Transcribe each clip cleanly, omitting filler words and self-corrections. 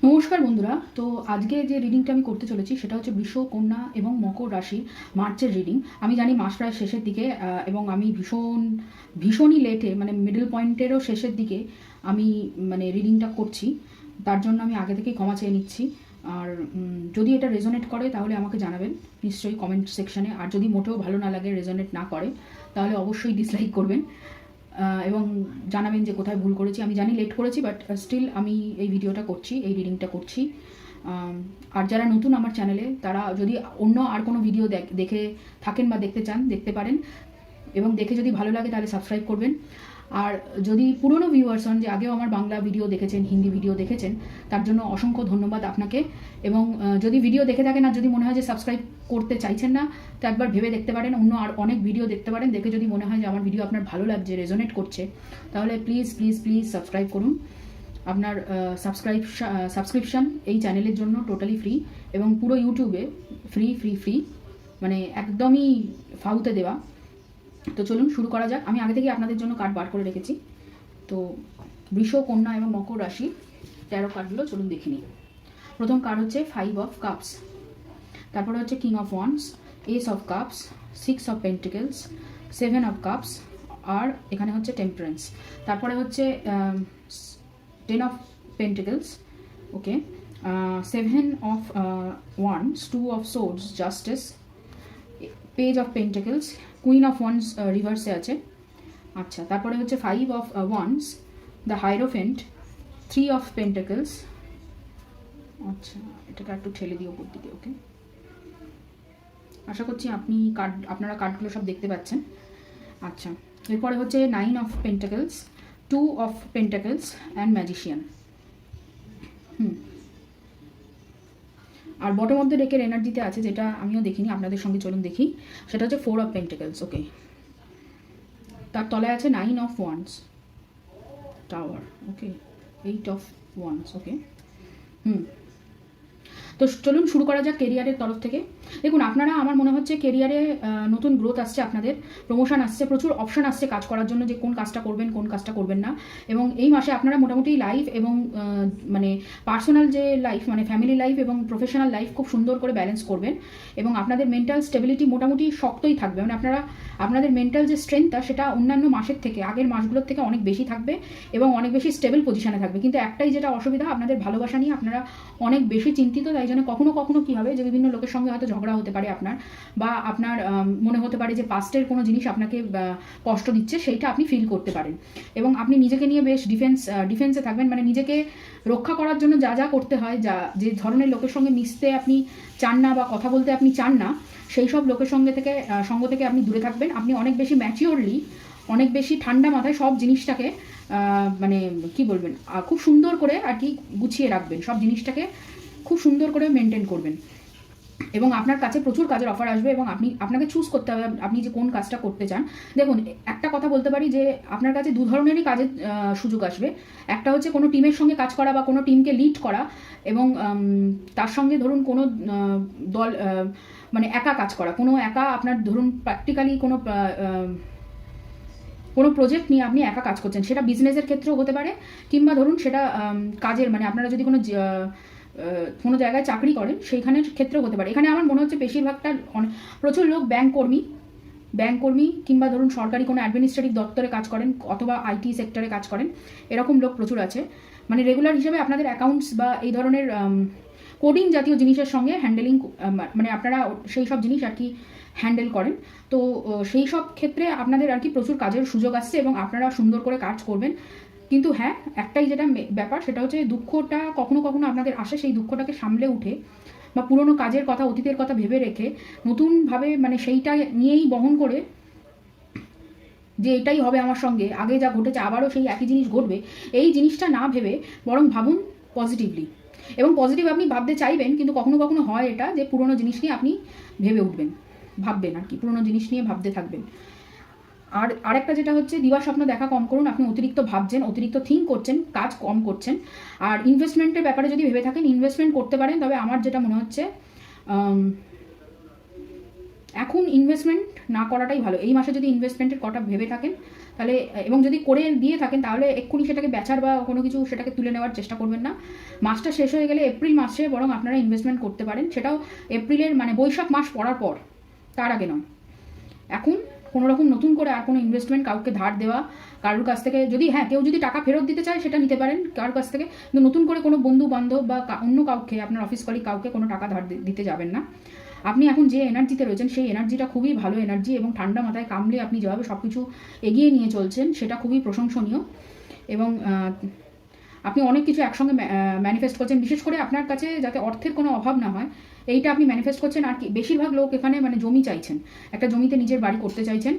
নমস্কার বন্ধুরা। তো আজকে যে রিডিংটা আমি করতে চলেছি সেটা হচ্ছে বৃষ, কন্যা এবং মকর রাশির মার্চের রিডিং। আমি জানি মাস প্রায় শেষের দিকে এবং আমি ভীষণই লেটে মানে মিডল পয়েন্টেরও শেষের দিকে আমি রিডিংটা করছি। তার জন্য আমি আগে থেকেই ক্ষমা চেয়ে নিচ্ছি। আর যদি এটা রেজোনেট করে তাহলে আমাকে জানাবেন নিশ্চয়ই কমেন্ট সেকশানে। আর যদি মোটেও ভালো না লাগে, রেজোনেট না করে, তাহলে অবশ্যই ডিসলাইক করবেন এবং জানাবেন যে কোথায় ভুল করেছি। আমি জানি লেট করেছি, বাট স্টিল আমি এই ভিডিওটা করছি, এই রিডিংটা করছি। আর যারা নতুন আমার চ্যানেলে, তারা যদি অন্য আর কোনো ভিডিও দেখে থাকেন বা দেখতে চান, দেখতে পারেন, এবং দেখে যদি ভালো লাগে তাহলে সাবস্ক্রাইব করবেন। আর যদি পুরনো ভিউয়ার্স হন, যে আগেও আমার বাংলা ভিডিও দেখেছেন, হিন্দি ভিডিও দেখেছেন, তার জন্য অসংখ্য ধন্যবাদ আপনাকে। এবং যদি ভিডিও দেখে থাকেন আর যদি মনে হয় যে সাবস্ক্রাইব করতে চাইছেন না, তো একবার ভেবে দেখতে পারেন, অন্য আর অনেক ভিডিও দেখতে পারেন। দেখে যদি মনে হয় যে আমার ভিডিও আপনার ভালো লাগছে, রেজোনেট করছে, তাহলে প্লিজ প্লিজ প্লিজ সাবস্ক্রাইব করুন। আপনার সাবস্ক্রিপশান এই চ্যানেলের জন্য টোটালি ফ্রি, এবং পুরো ইউটিউবে ফ্রি ফ্রি ফ্রি, মানে একদমই ফাউতে দেওয়া। তো চলুন শুরু করা যাক। আমি আগে থেকে আপনাদের জন্য কার্ড বার করে রেখেছি। তো বৃষ, কন্যা এবং মকর রাশি 13 কার্ডগুলো চলুন দেখে নিই। প্রথম কার্ড হচ্ছে 5 অফ কাপস, তারপরে হচ্ছে king of wands, ace of cups, 6 of pentacles, 7 of cups, আর এখানে হচ্ছে টেম্পারেন্স। তারপরে হচ্ছে 10 of pentacles, okay, 7 of wands, 2 of swords, justice, page of pentacles, queen of wands রিভার্সে আছে। আচ্ছা, তারপরে হচ্ছে 5 of wands, the hierophant, 3 of pentacles. আচ্ছা, এটাকে একটু ঠেলে দিও উপর দিকে, ওকে। আশা করছি আপনারা কার্ডগুলো সব দেখতে পাচ্ছেন। আচ্ছা, এরপরে হচ্ছে 9 of pentacles, 2 of pentacles and magician. আর বটম অফ দ্য ডেকের এনার্জিতে আছে, যেটা আমিও দেখিনি, আপনাদের সঙ্গে চলুন দেখি। সেটা হচ্ছে 4 অফ পেন্টিকলস, ওকে। তার তলায় আছে 9 of wands, tower, okay, 8 of wands, okay. তো চলুন শুরু করা যাক কেরিয়ারের তরফ থেকে। দেখুন, আপনারা, আমার মনে হচ্ছে কেরিয়ারে নতুন গ্রোথ আসছে, আপনাদের প্রমোশন আসছে, প্রচুর অপশন আসছে কাজ করার জন্য, যে কোন কাজটা করবেন কোন কাজটা করবেন না। এবং এই মাসে আপনারা মোটামুটি লাইফ এবং পার্সোনাল যে লাইফ, ফ্যামিলি লাইফ এবং প্রফেশনাল লাইফ খুব সুন্দর করে ব্যালেন্স করবেন। এবং আপনাদের মেন্টাল স্টেবিলিটি মোটামুটি শক্তই থাকবে, আপনাদের মেন্টাল যে স্ট্রেংথটা, সেটা অন্যান্য মাসের থেকে, আগের মাসগুলোর থেকে অনেক বেশি থাকবে এবং অনেক বেশি স্টেবল পজিশনে থাকবে। কিন্তু একটাই যেটা অসুবিধা, আপনাদের ভালোবাসা নিয়ে আপনারা অনেক বেশি চিন্তিত। তাই জন্য কখনো কখনো কী হবে, যে বিভিন্ন লোকের সঙ্গে হয়তো ঝগড়া হতে পারে আপনার, বা আপনার মনে হতে পারে যে পাস্টের কোনো জিনিস আপনাকে কষ্ট দিচ্ছে, সেইটা আপনি ফিল করতে পারেন। এবং আপনি নিজেকে নিয়ে বেশ ডিফেন্সে থাকবেন, নিজেকে রক্ষা করার জন্য যা যা করতে হয়, যে ধরনের লোকের সঙ্গে মিশতে আপনি চান না বা কথা বলতে আপনি চান না, সেই সব লোকের সঙ্গ থেকে আপনি দূরে থাকবেন। আপনি অনেক বেশি ম্যাচিওরলি, অনেক বেশি ঠান্ডা মাথায় সব জিনিসটাকে কি বলবেন, খুব সুন্দর করে আর কি গুছিয়ে রাখবেন, সব জিনিসটাকে খুব সুন্দর করে মেনটেন করবেন। এবং আপনার কাছে প্রচুর কাজের অফার আসবে, এবং আপনাকে চুজ করতে হবে আপনি যে কোন কাজটা করতে চান। দেখুন, একটা কথা বলতে পারি যে আপনার কাছে দু ধরনেরই কাজের সুযোগ আসবে। একটা হচ্ছে কোনো টিমের সঙ্গে কাজ করা বা কোনো টিমকে লিড করা, এবং তার সঙ্গে ধরুন কোনো দল, একা কাজ করা, কোনো একা আপনার ধরুন প্র্যাকটিক্যালি কোনো প্রজেক্ট নিয়ে আপনি একা কাজ করছেন, সেটা বিজনেসের ক্ষেত্রেও হতে পারে, কিংবা ধরুন সেটা কাজের, আপনারা যদি কোনো জায়গায় চাকরি করেন সেইখানের ক্ষেত্রেও হতে পারে। এখানে আমার মনে হচ্ছে বেশিরভাগটা প্রচুর লোক ব্যাংক কর্মী কিংবা ধরুন সরকারি কোনো অ্যাডমিনিস্ট্রেটিভ দপ্তরে কাজ করেন, অথবা আইটি সেক্টরে কাজ করেন, এরকম লোক প্রচুর আছে। রেগুলার হিসেবে আপনাদের অ্যাকাউন্টস বা এই ধরনের কোডিং জাতীয় জিনিসের সঙ্গে হ্যান্ডেলিং, আপনারা সেই সব জিনিস আর কি হ্যান্ডেল করেন। তো সেই সব ক্ষেত্রে আপনাদের আর কি প্রচুর কাজের সুযোগ আসছে, এবং আপনারা সুন্দর করে কাজ করবেন। কিন্তু হ্যাঁ, একটাই যেটা ব্যাপার, সেটা হচ্ছে দুঃখটা কখনো কখনো আপনাদের আসে, সেই দুঃখটাকে সামলে উঠে বা পুরনো কাজের কথা, অতীতের কথা ভেবে রেখে নতুনভাবে সেইটা নিয়েই বহন করে, যে এটাই হবে আমার সঙ্গে, আগে যা ঘটেছে আবারও সেই একই জিনিস ঘটবে, এই জিনিসটা না ভেবে বরং ভাবুন পজিটিভলি। এবং পজিটিভ আপনি ভাবতে চাইবেন, কিন্তু কখনো কখনো হয় এটা, যে পুরনো জিনিস নিয়ে আপনি ভাববেন আর কি, পুরনো জিনিস নিয়ে ভাবতে থাকবেন। আর আরেকটা যেটা হচ্ছে, দিবা স্বপ্ন দেখা কম করুন। আপনি অতিরিক্ত ভাবছেন, অতিরিক্ত থিঙ্ক করছেন, কাজ কম করছেন। আর ইনভেস্টমেন্টের ব্যাপারে যদি ভেবে থাকেন, ইনভেস্টমেন্ট করতে পারেন, তবে আমার যেটা মনে হচ্ছে এখন ইনভেস্টমেন্ট না করাটাই ভালো। এই মাসে যদি ইনভেস্টমেন্টের কথা ভেবে থাকেন, তাহলে, এবং যদি করে দিয়ে থাকেন তাহলে এক্ষুনি সেটাকে বেচার বা কোনো কিছু সেটাকে তুলে নেওয়ার চেষ্টা করবেন না। মাসটা শেষ হয়ে গেলে এপ্রিল মাসে বরং আপনারা ইনভেস্টমেন্ট করতে পারেন, সেটাও এপ্রিলের মানে বৈশাখ মাস পড়ার পর, তার আগে নয়। এখন কোনো রকম নতুন করে আর কোনো ইনভেস্টমেন্ট, কাউকে ধার দেওয়া কারোর কাছ থেকে, যদি হ্যাঁ কেউ যদি টাকা ফেরত দিতে চায় সেটা নিতে পারেন কারোর কাছ থেকে, কিন্তু নতুন করে কোনো বন্ধু বান্ধব বা অন্য কাউকে, আপনার অফিস কলিগ কাউকে কোনো টাকা ধার দিতে যাবেন না। আপনি এখন যে এনার্জিতে রয়েছেন সেই এনার্জিটা খুবই ভালো এনার্জি, এবং ঠান্ডা মাথায় কামলে আপনি যেভাবে সব কিছু এগিয়ে নিয়ে চলছেন সেটা খুবই প্রশংসনীয়। এবং আপনি অনেক কিছু একসঙ্গে ম্যানিফেস্ট করছেন, বিশেষ করে আপনার কাছে যাতে অর্থের কোনো অভাব না হয় এইটা আপনি ম্যানিফেস্ট করছেন। আর কি বেশিরভাগ লোক এখানে মানে জমি চাইছেন, একটা জমিতে নিজের বাড়ি করতে চাইছেন,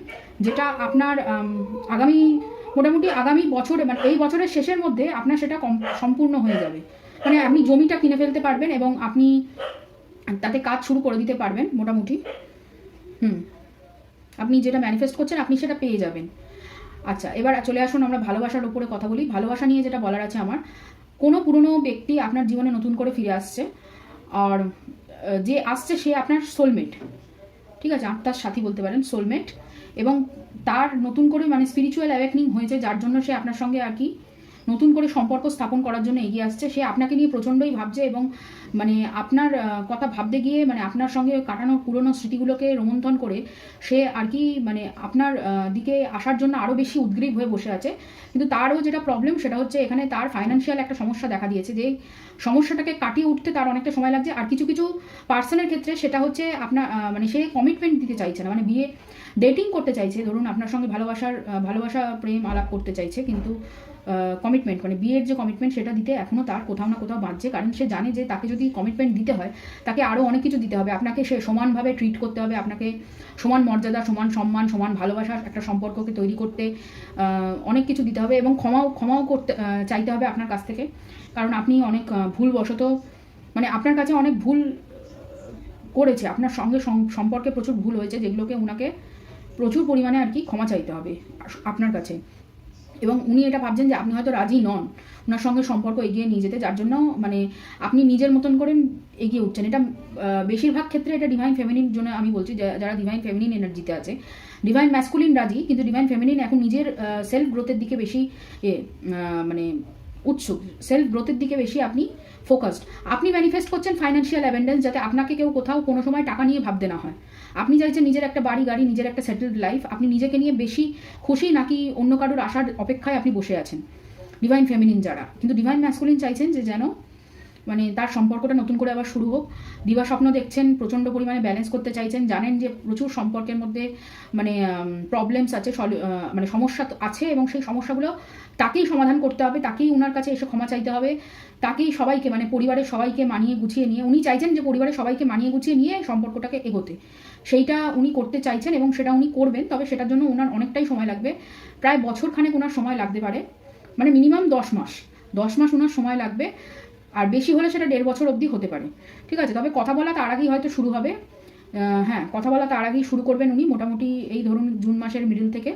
যেটা আপনার মোটামুটি আগামী বছরে মানে এই বছরের শেষের মধ্যে আপনার সেটা সম্পূর্ণ হয়ে যাবে। মানে আপনি জমিটা কিনে ফেলতে পারবেন এবং আপনি তাতে কাজ শুরু করে দিতে পারবেন মোটামুটি। আপনি যেটা ম্যানিফেস্ট করছেন আপনি সেটা পেয়ে যাবেন। আচ্ছা, এবার চলে আসুন আমরা ভালোবাসার উপরে কথা বলি। ভালোবাসা নিয়ে যেটা বলার আছে আমার, কোনো পুরনো ব্যক্তি আপনার জীবনে নতুন করে ফিরে আসছে, আর যে আসছে সে আপনার সোলমেট, ঠিক আছে, আত্মার সাথী বলতে পারেন, সোলমেট। এবং তার নতুন করে মানে স্পিরিচুয়াল অ্যাওয়েকনিং হয়েছে, যার জন্য সে আপনার সঙ্গে আর কি নতুন করে সম্পর্ক স্থাপন করার জন্য এগিয়ে আসছে। সে আপনাকে নিয়ে প্রচণ্ডই ভাবছে এবং মানে আপনার কথা ভাবতে গিয়ে মানে আপনার সঙ্গে কাটানো পুরনো স্মৃতিগুলোকে রোমন্থন করে সে আর কি মানে আপনার দিকে আসার জন্য আরও বেশি উদ্গ্রীব হয়ে বসে আছে। কিন্তু তারও যেটা প্রবলেম সেটা হচ্ছে এখানে তার ফাইন্যান্সিয়াল একটা সমস্যা দেখা দিয়েছে, যে সমস্যাটাকে কাটিয়ে উঠতে তার অনেকটা সময় লাগছে। আর কিছু কিছু পার্সনের ক্ষেত্রে সেটা হচ্ছে আপনার মানে সে কমিটমেন্ট দিতে চাইছে না, মানে বিয়ে ডেটিং করতে চাইছে, ধরুন আপনার সঙ্গে ভালোবাসা প্রেম আলাপ করতে চাইছে, কিন্তু কমিটমেন্ট মানে বিয়ের যে কমিটমেন্ট সেটা দিতে এখনও তার কোথাও না কোথাও বাঁচছে। কারণ সে জানে যে তাকে যদি কমিটমেন্ট দিতে হয় তাকে আরও অনেক কিছু দিতে হবে, আপনাকে সে সমানভাবে ট্রিট করতে হবে, আপনাকে সমান মর্যাদা, সমান সম্মান, সমান ভালোবাসার একটা সম্পর্ককে তৈরি করতে অনেক কিছু দিতে হবে, এবং ক্ষমাও করতে চাইতে হবে আপনার কাছ থেকে। কারণ আপনি অনেক ভুলবশত মানে আপনার কাছে অনেক ভুল করেছে, আপনার সঙ্গে সম্পর্কে প্রচুর ভুল হয়েছে, যেগুলোকে উনাকে প্রচুর পরিমাণে আর কি ক্ষমা চাইতে হবে আপনার কাছে। এবং উনি এটা ভাবছেন যে আপনি হয়তো রাজি নন ওনার সঙ্গে সম্পর্ক এগিয়ে নিয়ে যেতে, যার জন্য মানে আপনি নিজের মতন করে এগিয়ে উঠছেন। এটা বেশিরভাগ ক্ষেত্রে এটা ডিভাইন ফেমিনিন জন্য আমি বলছি, যারা ডিভাইন ফেমিনিন এনার্জিতে আছে। ডিভাইন ম্যাসকুলিন রাজি, কিন্তু ডিভাইন ফেমিনিন এখন নিজের সেলফ গ্রোথের দিকে বেশি মানে উৎসুক, সেলফ গ্রোথের দিকে বেশি আপনি ফোকাসড। আপনি ম্যানিফেস্ট করছেন ফাইন্যান্সিয়াল অ্যাবেন্ডেন্স, যাতে আপনাকে কেউ কোথাও কোনো সময় টাকা নিয়ে ভাবতে না হয়। আপনি চাইছেন নিজের একটা বাড়ি গাড়ি, নিজের একটা সেটেলড লাইফ। আপনি নিজেকে নিয়ে বেশি খুশি নাকি অন্য কারোর আসার অপেক্ষায় আপনি বসে আছেন, ডিভাইন ফেমিনিন যারা। কিন্তু ডিভাইন ম্যাসকুলিন চাইছেন যে যেন মানে তার সম্পর্কটা নতুন করে আবার শুরু হোক। দিবা স্বপ্ন দেখছেন, প্রচণ্ড পরিমাণে ব্যালেন্স করতে চাইছেন, জানেন যে প্রচুর সম্পর্কের মধ্যে মানে প্রবলেমস আছে, মানে সমস্যা আছে, এবং সেই সমস্যাগুলো তাকেই সমাধান করতে হবে, তাকেই ওনার কাছে এসে ক্ষমা চাইতে হবে, তাকেই সবাইকে মানে পরিবারের সবাইকে মানিয়ে গুছিয়ে নিয়ে, উনি চাইছেন যে পরিবারের সবাইকে মানিয়ে গুছিয়ে নিয়ে সম্পর্কটাকে এগোতে, সেইটা উনি করতে চাইছেন এবং সেটা উনি করবেন। তবে সেটার জন্য ওনার অনেকটাই সময় লাগবে, প্রায় বছরখানেক ওনার সময় লাগতে পারে, মানে মিনিমাম 10 মাস ওনার সময় লাগবে, আর বেশি হলে সেটা 1.5 বছর অবধি হতে পারে, ঠিক আছে। তবে কথা বলা তার আগেই হয়তো শুরু হবে, হ্যাঁ কথা বলা তার আগেই শুরু করবেন উনি, মোটামুটি এই ধরুন জুন মাসের মিডল থেকে,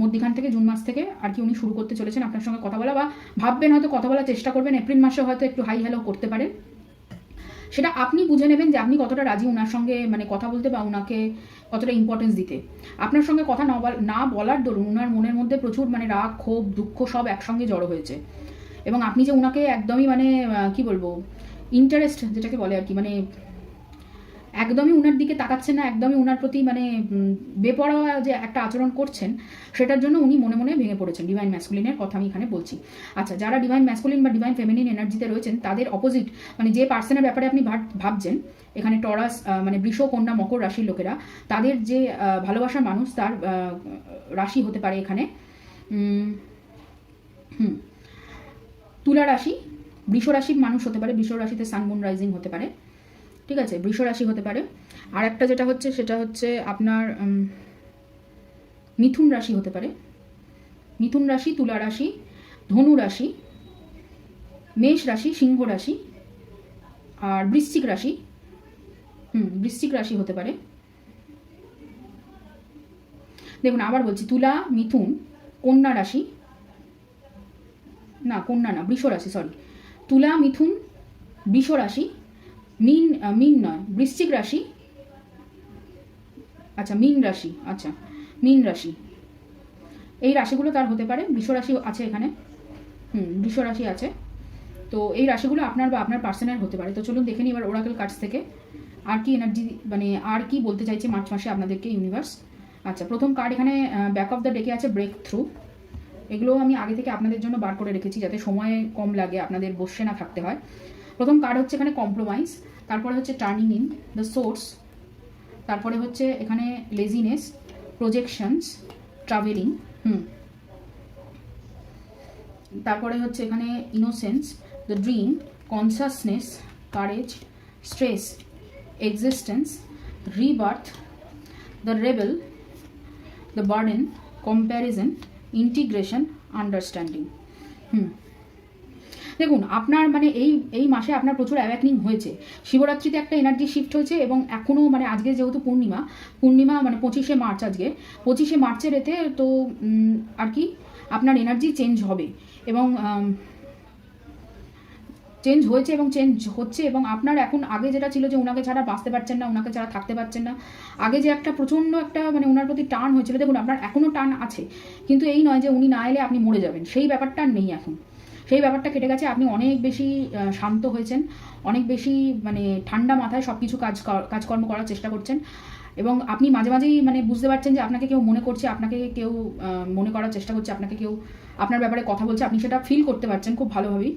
মধ্যখান থেকে, জুন মাস থেকে আর কি উনি শুরু করতে চলেছেন আপনার সঙ্গে কথা বলা, বা ভাববেন হয়তো কথা বলার চেষ্টা করবেন। এপ্রিল মাসে হয়তো একটু হাই হ্যালো করতে পারেন, সেটা আপনি বুঝে নেবেন যে আপনি কতটা রাজি ওনার সঙ্গে মানে কথা বলতে, বা ওনাকে কতটা ইম্পর্টেন্স দিতে। আপনার সঙ্গে কথা না বলার দরুন ওনার মনের মধ্যে প্রচুর মানে রাগ, ক্ষোভ, দুঃখ সব একসঙ্গে জড়ো হয়েছে, এবং আপনি যে ওনাকে একদমই মানে কি বলবো ইন্টারেস্ট যেটাকে বলে আর কি, মানে একদমই ওনার দিকে তাকাচ্ছেন না, একদমই ওনার প্রতি মানে বেপরোয়া যে একটা আচরণ করছেন, সেটার জন্য উনি মনে মনে ভেঙে পড়েছেন। ডিভাইন ম্যাসকুলিনের কথা আমি এখানে বলছি। আচ্ছা, যারা ডিভাইন ম্যাসকুলিন বা ডিভাইন ফেমিনিন এনার্জিতে রয়েছেন তাদের অপোজিট মানে যে পার্সনের ব্যাপারে আপনি ভাবছেন, এখানে টরাস মানে বৃষ, কন্যা, মকর রাশির লোকেরা, তাদের যে ভালোবাসার মানুষ তার রাশি হতে পারে এখানে তুলা রাশি, বৃষ রাশির মানুষ হতে পারে, বৃষ রাশিতে সান মুন রাইজিং হতে পারে, ঠিক আছে, বৃষ রাশি হতে পারে। আর একটা যেটা হচ্ছে সেটা হচ্ছে আপনার মিথুন রাশি হতে পারে, মিথুন রাশি, তুলা রাশি, ধনু রাশি, মেষ রাশি, সিংহ রাশি, আর বৃশ্চিক রাশি, বৃশ্চিক রাশি হতে পারে। দেখুন আবার বলছি, তুলা, মিথুন, কন্যা রাশি, না কন্যা না, বৃষ রাশি, সরি, তুলা, মিথুন, বৃষ রাশি, মিন নয়, বৃশ্চিক রাশি, আচ্ছা মিন রাশি, আচ্ছা মিন রাশি, এই রাশিগুলো তার হতে পারে, বৃষরাশি আছে এখানে, বৃষরাশি আছে। তো এই রাশিগুলো আপনার বা আপনার পার্সনের হতে পারে। তো চলুন দেখে নিই এবার ওরাকেল কার্ডস থেকে আর কি এনার্জি, মানে আর কি বলতে চাইছে মার্চ মাসে আপনাদেরকে ইউনিভার্স। আচ্ছা, প্রথম কার্ড এখানে ব্যাক অফ দ্য ডেকে আছে ব্রেক থ্রু। এগুলো আমি আগে থেকে আপনাদের জন্য বার করে রেখেছি যাতে সময় কম লাগে, আপনাদের বসে না থাকতে হয়। প্রথম কার্ড হচ্ছে এখানে কম্প্রোমাইজ, তারপরে হচ্ছে টার্নিং ইন দ্য সোর্স, তারপরে হচ্ছে এখানে লেজিনেস, প্রজেকশনস, ট্রাভেলিং, তারপরে হচ্ছে এখানে innocence, the dream, consciousness, courage, stress, existence, rebirth, the rebel, the burden, comparison, integration, understanding. দেখুন আপনার মানে এই মাসে আপনার প্রচুর অ্যাওয়াকনিং হয়েছে। শিবরাত্রিতে একটা এনার্জি শিফট হয়েছে এবং এখনও মানে আজকে যেহেতু পূর্ণিমা মানে 25শে মার্চ, আজকে 25শে মার্চের এতে তো আর কি আপনার এনার্জি চেঞ্জ হবে এবং চেঞ্জ হয়েছে এবং চেঞ্জ হচ্ছে। এবং আপনার এখন আগে যেটা ছিল যে ওনাকে ছাড়া বাঁচতে পারছেন না, ওনাকে ছাড়া থাকতে পারছেন না, আগে যে একটা প্রচণ্ড একটা মানে ওনার প্রতি টান হয়েছিল, দেখুন আপনার এখনও টান আছে, কিন্তু এই নয় যে উনি না এলে আপনি মরে যাবেন, সেই ব্যাপারটা নেই এখন। সেই ব্যাপারটা কেটে গেছে। আপনি অনেক বেশি শান্ত হয়েছেন, অনেক বেশি মানে ঠান্ডা মাথায় সব কিছু কাজকর্ম করার চেষ্টা করছেন এবং আপনি মাঝে মাঝেই মানে বুঝতে পারছেন যে আপনাকে কেউ মনে করছে, আপনাকে কেউ মনে করার চেষ্টা করছে, আপনাকে কেউ আপনার ব্যাপারে কথা বলছে, আপনি সেটা ফিল করতে পারছেন খুব ভালোভাবেই।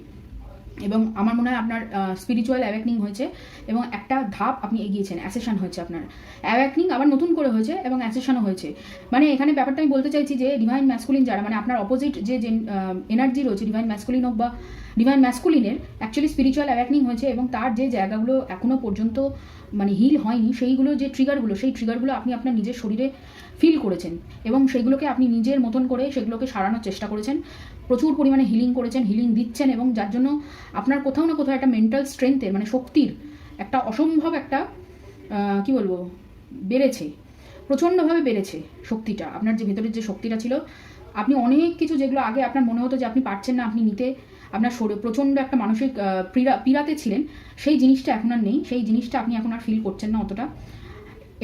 এবং আমার মনে হয় আপনার স্পিরিচুয়াল অ্যাওয়াকনিং হয়েছে এবং একটা ধাপ আপনি এগিয়েছেন, অ্যাসেশন হয়েছে আপনার। অ্যাওয়াকনিং আবার নতুন করে হয়েছে এবং অ্যাসেশনও হয়েছে। মানে এখানে ব্যাপারটা আমি বলতে চাইছি যে ডিভাইন ম্যাসকুলিন যারা, মানে আপনার অপোজিট যে এনার্জি রয়েছে ডিভাইন ম্যাসকুলিন হোক বা ডিভাইন ম্যাসকুলিনের, অ্যাকচুয়ালি স্পিরিচুয়াল অ্যাওয়াকনিং হয়েছে এবং তার যে জায়গাগুলো এখনও পর্যন্ত মানে হিল হয়নি, সেইগুলো যে ট্রিগারগুলো, সেই ট্রিগারগুলো আপনি আপনার নিজের শরীরে ফিল করেছেন এবং সেগুলোকে আপনি নিজের মতন করে সেগুলোকে সারানোর চেষ্টা করেছেন, প্রচুর পরিমাণে হিলিং করেছেন, হিলিং দিচ্ছেন এবং যার জন্য আপনার কোথাও না কোথাও একটা মেন্টাল স্ট্রেংথের মানে শক্তির একটা অসম্ভব একটা কি বলবো বেড়েছে, প্রচণ্ডভাবে বেড়েছে শক্তিটা। আপনার যে ভেতরের যে শক্তিটা ছিল, আপনি অনেক কিছু যেগুলো আগে আপনার মনে হতো যে আপনি পারছেন না, আপনি নিতে আপনার শরীর প্রচণ্ড একটা মানসিক পীড়াতে ছিলেন, সেই জিনিসটা এখন আর নেই, সেই জিনিসটা আপনি এখন আর ফিল করছেন না অতটা।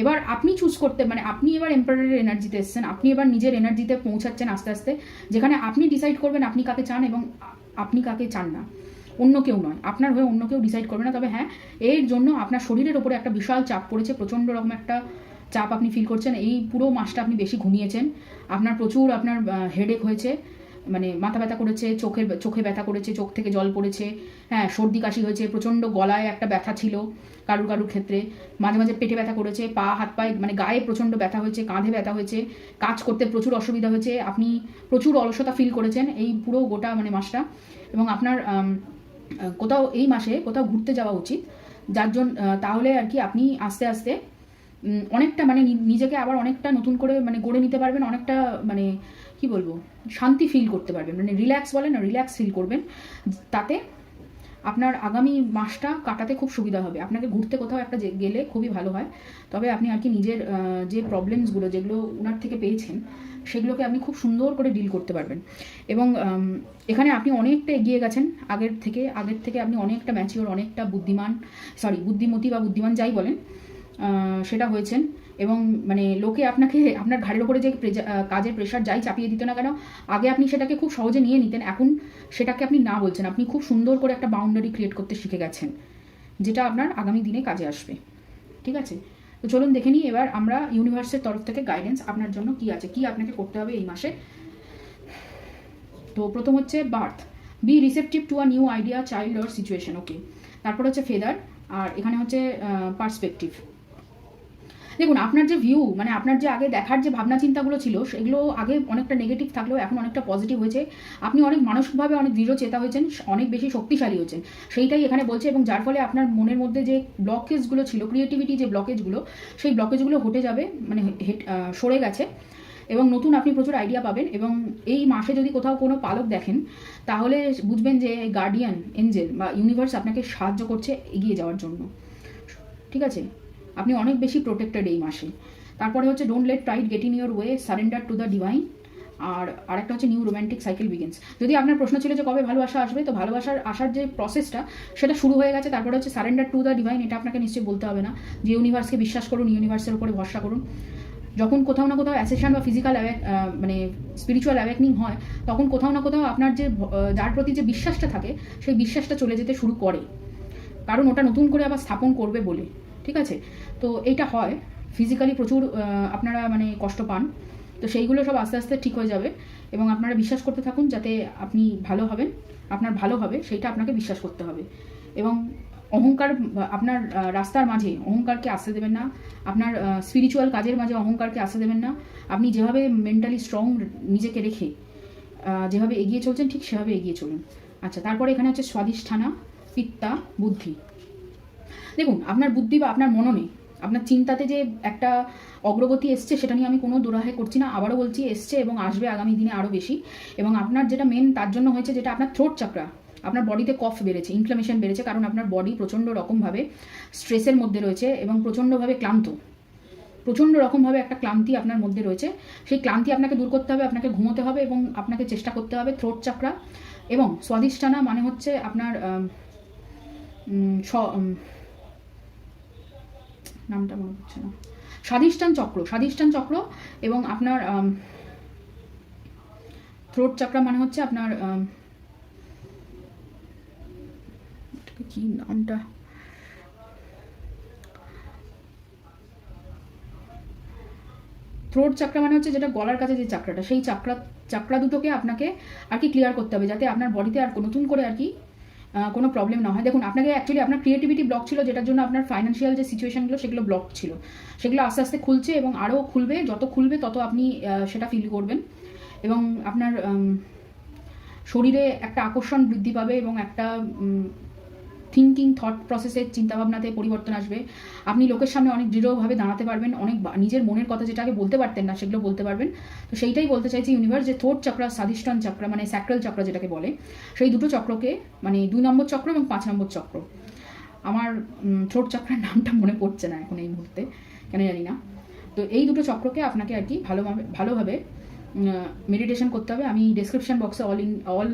এবার আপনি চুজ করতে মানে আপনি এবার এম্পারারের এনার্জিতে এসেছেন, আপনি এবার নিজের এনার্জিতে পৌঁছাচ্ছেন আস্তে আস্তে, যেখানে আপনি ডিসাইড করবেন আপনি কাকে চান এবং আপনি কাকে চান না, অন্য কেউ নয়, আপনার হয়ে অন্য কেউ ডিসাইড করবে না। তবে হ্যাঁ, এর জন্য আপনার শরীরের ওপরে একটা বিশাল চাপ পড়েছে, প্রচণ্ড রকম একটা চাপ আপনি ফিল করছেন। এই পুরো মাসটা আপনি বেশি ঘুমিয়েছেন, আপনার প্রচুর আপনার হেডেক হয়েছে, মানে মাথা ব্যথা করেছে, চোখে ব্যথা করেছে, চোখ থেকে জল পড়েছে, হ্যাঁ সর্দি কাশি হয়েছে, প্রচণ্ড গলায় একটা ব্যথা ছিল কারুর ক্ষেত্রে, মাঝে মাঝে পেটে ব্যথা করেছে, পা হাত পায়ে মানে গায়ে প্রচণ্ড ব্যথা হয়েছে, কাঁধে ব্যথা হয়েছে, কাজ করতে প্রচুর অসুবিধা হয়েছে, আপনি প্রচুর অলসতা ফিল করেছেন এই পুরো গোটা মানে মাসটা। এবং আপনার কোথাও এই মাসে কোথাও ঘুরতে যাওয়া উচিত, যার জন্য তাহলে আর কি আপনি আস্তে আস্তে অনেকটা মানে নিজেকে আবার অনেকটা নতুন করে মানে গড়ে নিতে পারবেন, অনেকটা মানে কি বলবো শান্তি ফিল করতে পারবেন, মানে রিল্যাক্স বলে না, রিল্যাক্স ফিল করবেন, তাতে আপনার আগামী মাসটা কাটাতে খুব সুবিধা হবে। আপনাকে ঘুরতে কোথাও একটা গেলে খুবই ভালো হয়, তবে আপনি আর কি নিজের যে প্রবলেমসগুলো যেগুলো ওনার থেকে পেয়েছেন সেগুলোকে আপনি খুব সুন্দর করে ডিল করতে পারবেন। এবং এখানে আপনি অনেকটা এগিয়ে গেছেন আগের থেকে আপনি অনেকটা ম্যাচিওর, অনেকটা বুদ্ধিমতী বা বুদ্ধিমান যাই বলেন সেটা হয়েছেন। এবং মানে লোকে আপনাকে আপনার ঘাড়ের ওপরে যে কাজের প্রেশার যাই চাপিয়ে দিত না কেন, আগে আপনি সেটাকে খুব সহজে নিয়ে নিতেন, এখন সেটাকে আপনি না বলছেন, আপনি খুব সুন্দর করে একটা বাউন্ডারি ক্রিয়েট করতে শিখে গেছেন, যেটা আপনার আগামী দিনে কাজে আসবে। ঠিক আছে, তো চলুন দেখে নিই এবার আমরা ইউনিভার্সের তরফ থেকে গাইডেন্স আপনার জন্য কি আছে, কি আপনাকে করতে হবে এই মাসে। তো প্রথম হচ্ছে birth, be receptive to a new idea, child or situation, okay. তারপর হচ্ছে ফেদার, আর এখানে হচ্ছে পার্সপেক্টিভ। দেখুন আপনার যে ভিউ মানে আপনার যে আগে দেখার যে ভাবনা চিন্তাগুলো ছিল সেগুলো আগে অনেকটা নেগেটিভ থাকলেও এখন অনেকটা পজিটিভ হয়েছে, আপনি অনেক মানসিকভাবে অনেক দৃঢ় চেতা হয়েছেন, অনেক বেশি শক্তিশালী হয়েছেন, সেইটাই এখানে বলছে। এবং যার ফলে আপনার মনের মধ্যে যে ব্লকেজগুলো ছিল, ক্রিয়েটিভিটি যে ব্লকেজগুলো, সেই ব্লকেজগুলো হটে যাবে, মানে সরে গেছে এবং নতুন আপনি প্রচুর আইডিয়া পাবেন। এবং এই মাসে যদি কোথাও কোনো পালক দেখেন তাহলে বুঝবেন যে গার্ডিয়ান এঞ্জেল বা ইউনিভার্স আপনাকে সাহায্য করছে এগিয়ে যাওয়ার জন্য। ঠিক আছে, আপনি অনেক বেশি প্রোটেক্টেড এই মাসে। তারপরে হচ্ছে don't let pride get in your way, surrender to the divine. আর আরেকটা হচ্ছে নিউ রোম্যান্টিক সাইকেল বিগিনস। যদি আপনার প্রশ্ন ছিল যে কবে ভালোবাসা আসবে, তো আসার যে প্রসেসটা সেটা শুরু হয়ে গেছে। তারপরে হচ্ছে সারেন্ডার টু দ্য ডিভাইন, এটা আপনাকে নিশ্চয়ই বলতে হবে না যে ইউনিভার্সকে বিশ্বাস করুন, ইউনিভার্সের উপরে ভরসা করুন। যখন কোথাও না কোথাও অ্যাসেশন বা ফিজিক্যাল মানে স্পিরিচুয়াল অ্যাওয়েকনিং হয়, তখন কোথাও না কোথাও আপনার যে যার প্রতি যে বিশ্বাসটা থাকে সেই বিশ্বাসটা চলে যেতে শুরু করে, কারণ ওটা নতুন করে আবার স্থাপন করবে বলে। ঠিক আছে, তো এইটা হয় ফিজিক্যালি প্রচুর আপনারা মানে কষ্ট পান, তো সেইগুলো সব আস্তে আস্তে ঠিক হয়ে যাবে এবং আপনারা বিশ্বাস করতে থাকুন যাতে আপনি ভালো হবেন, আপনার ভালো হবে সেইটা আপনাকে বিশ্বাস করতে হবে। এবং অহংকার আপনার রাস্তার মাঝে অহংকারকে আসতে দেবেন না, আপনার স্পিরিচুয়াল কাজের মাঝে অহংকারকে আসতে দেবেন না। আপনি যেভাবে মেন্টালি স্ট্রং নিজেকে রেখে যেভাবে এগিয়ে চলছেন ঠিক সেভাবে এগিয়ে চলুন। আচ্ছা, তারপরে এখানে হচ্ছে স্বাধিষ্ঠানা, পিত্তা, বুদ্ধি। দেখুন, আপনার বুদ্ধি বা আপনার মননে আপনার চিন্তাতে যে একটা অগ্রগতি এসছে সেটা নিয়ে আমি কোনো দোরাহে করছি না, আবারও বলছি এসছে এবং আসবে আগামী দিনে আরও বেশি। এবং আপনার যেটা মেন তার জন্য হয়েছে যেটা আপনার থ্রোট চাকরা, আপনার বডিতে কফ বেড়েছে, ইনফ্লামেশন বেড়েছে, কারণ আপনার বডি প্রচণ্ড রকমভাবে স্ট্রেসের মধ্যে রয়েছে এবং প্রচণ্ড রকমভাবে একটা ক্লান্তি আপনার মধ্যে রয়েছে। সেই ক্লান্তি আপনাকে দূর করতে হবে, আপনাকে ঘুমোতে হবে এবং আপনাকে চেষ্টা করতে হবে থ্রোট চাকরা এবং স্বাধিষ্ঠানা মানে হচ্ছে আপনার নামটা মনে হচ্ছে না, স্বাধিষ্ঠান চক্র এবং আপনার থ্রোট চাকরা মানে হচ্ছে আপনার কি নামটা, থ্রোট চাকরা মানে হচ্ছে যেটা গলার কাছে যে চাকরাটা, সেই চাকরা দুটোকে আপনাকে আর কি ক্লিয়ার করতে হবে যাতে আপনার বডিতে আর নতুন করে আর কি কোনো প্রবলেম না হয়। দেখুন, আপনাকে অ্যাকচুয়ালি আপনার ক্রিয়েটিভিটি ব্লক ছিল, যেটার জন্য আপনার ফাইন্যান্সিয়াল যে সিচুয়েশনগুলো সেগুলো ব্লক ছিল, সেগুলো আস্তে আস্তে খুলছে এবং আরও খুলবে, যত খুলবে তত আপনি সেটা ফিল করবেন এবং আপনার শরীরে একটা আকর্ষণ বৃদ্ধি পাবে এবং একটা থিঙ্কিং থট প্রসেসের চিন্তাভাবনাতে পরিবর্তন আসবে। আপনি লোকের সামনে অনেক দৃঢ়ভাবে দাঁড়াতে পারবেন, অনেক নিজের মনের কথা যেটা আগে বলতে পারতেন না সেগুলো বলতে পারবেন। তো সেইটাই বলতে চাইছি ইউনিভার্স, যে থ্রোট চক্রা, স্বাধিষ্ঠান চক্রা মানে স্যাক্রাল চক্র যেটাকে বলে, সেই দুটো চক্রকে মানে 2 নম্বর চক্র এবং 5 নম্বর চক্র, আমার থ্রোট চক্রের নামটা মনে পড়ছে না এখন এই মুহূর্তে, কেন জানি না। তো এই দুটো চক্রকে আপনাকে আর কি ভালোভাবে মেডিটেশন করতে হবে। আমি ডেসক্রিপশন বক্সে অল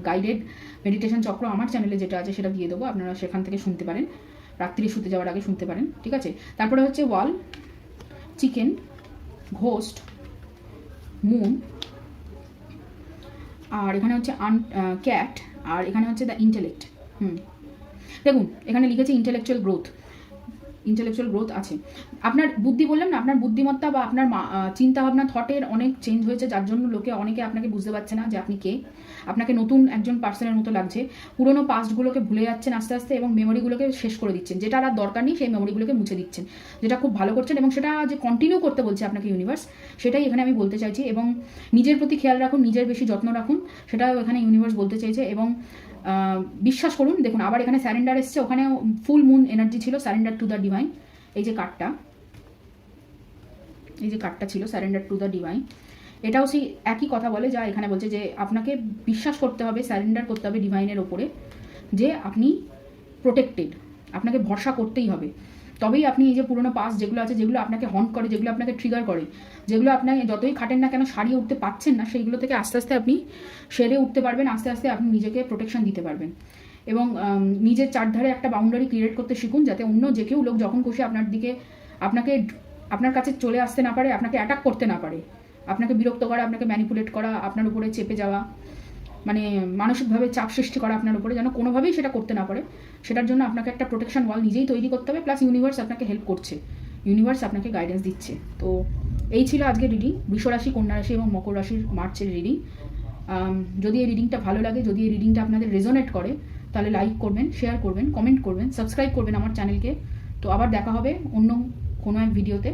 গাইডেড মেডিটেশন চক্র আমার চ্যানেলে যেটা আছে সেটা দিয়ে দেবো, আপনারা সেখান থেকে শুনতে পারেন, রাত্রি শুতে যাওয়ার আগে শুনতে পারেন। ঠিক আছে, তারপরে হচ্ছে ওয়াল, চিকেন, ঘোস্ট, মুন, আর এখানে হচ্ছে ক্যাট, আর এখানে হচ্ছে দ্য ইন্টেলেক্ট। দেখুন, এখানে লিখেছে ইন্টেলেকচুয়াল গ্রোথ আছে। আপনার বুদ্ধি বললাম না, আপনার বুদ্ধিমত্তা বা আপনার চিন্তাভাবনা থটের অনেক চেঞ্জ হয়েছে, যার জন্য অনেকে আপনাকে বুঝতে পারছে না যে আপনি কে। আপনাকে নতুন একজন পার্সনের মতো লাগছে, পুরোনো পাস্টগুলোকে ভুলে যাচ্ছেন আস্তে আস্তে এবং মেমোরিগুলোকে শেষ করে দিচ্ছেন, যেটা আর দরকার নেই সেই মেমোরিগুলোকে মুছে দিচ্ছেন, যেটা খুব ভালো করছেন এবং সেটা যে কন্টিনিউ করতে বলছে আপনাকে ইউনিভার্স, সেটাই এখানে আমি বলতে চাইছি। এবং নিজের প্রতি খেয়াল রাখুন, নিজের বেশি যত্ন রাখুন, সেটাও এখানে ইউনিভার্স বলতে চাইছে। এবং বিশ্বাস করুন, দেখুন আবার এখানে স্যারেন্ডার এসছে, ওখানে ফুল মুন এনার্জি ছিল, স্যারেন্ডার টু দ্য ডিভাইন, এই যে কার্ডটা ছিল স্যারেন্ডার টু দ্য ডিভাইন, এটাও সেই একই কথা বলে যা এখানে বলছে, যে আপনাকে বিশ্বাস করতে হবে, স্যারেন্ডার করতে হবে ডিভাইনের ওপরে, যে আপনি প্রোটেক্টেড, আপনাকে ভরসা করতেই হবে। তবেই আপনি এই যে পুরোনো পাস যেগুলো আছে, যেগুলো আপনাকে হন্ট করে, যেগুলো আপনাকে ট্রিগার করে, যেগুলো আপনাকে যতই খাটেন না কেন সারিয়ে উঠতে পারছেন না, সেইগুলো থেকে আস্তে আস্তে আপনি সেরে উঠতে পারবেন, আস্তে আস্তে আপনি নিজেকে প্রোটেকশন দিতে পারবেন। এবং নিজের চারধারে একটা বাউন্ডারি ক্রিয়েট করতে শিখুন, যাতে অন্য যে কেউ লোক যখন খুশি আপনার কাছে চলে আসতে না পারে, আপনাকে অ্যাটাক করতে না পারে, আপনাকে বিরক্ত করা, আপনাকে ম্যানিপুলেট করা, আপনার উপরে চেপে যাওয়া, মানে মানসিকভাবে চাপ সৃষ্টি করা আপনার উপরে, যেন কোনোভাবেই সেটা করতে না পারে। সেটার জন্য আপনাকে একটা প্রোটেকশন ওয়াল নিজেই তৈরি করতে হবে, প্লাস ইউনিভার্স আপনাকে হেল্প করছে, ইউনিভার্স আপনাকে গাইডেন্স দিচ্ছে। তো এই ছিল আজকে রিডিং, বৃষ রাশি, কন্যা রাশি এবং মকর রাশির মার্চের রিডিং। যদি এই রিডিংটা ভালো লাগে, যদি এই রিডিংটা আপনাদের রেজোনেট করে, তাহলে লাইক করবেন, শেয়ার করবেন, কমেন্ট করবেন, সাবস্ক্রাইব করবেন আমার চ্যানেলকে। তো আবার দেখা হবে অন্য কোনো এক ভিডিওতে।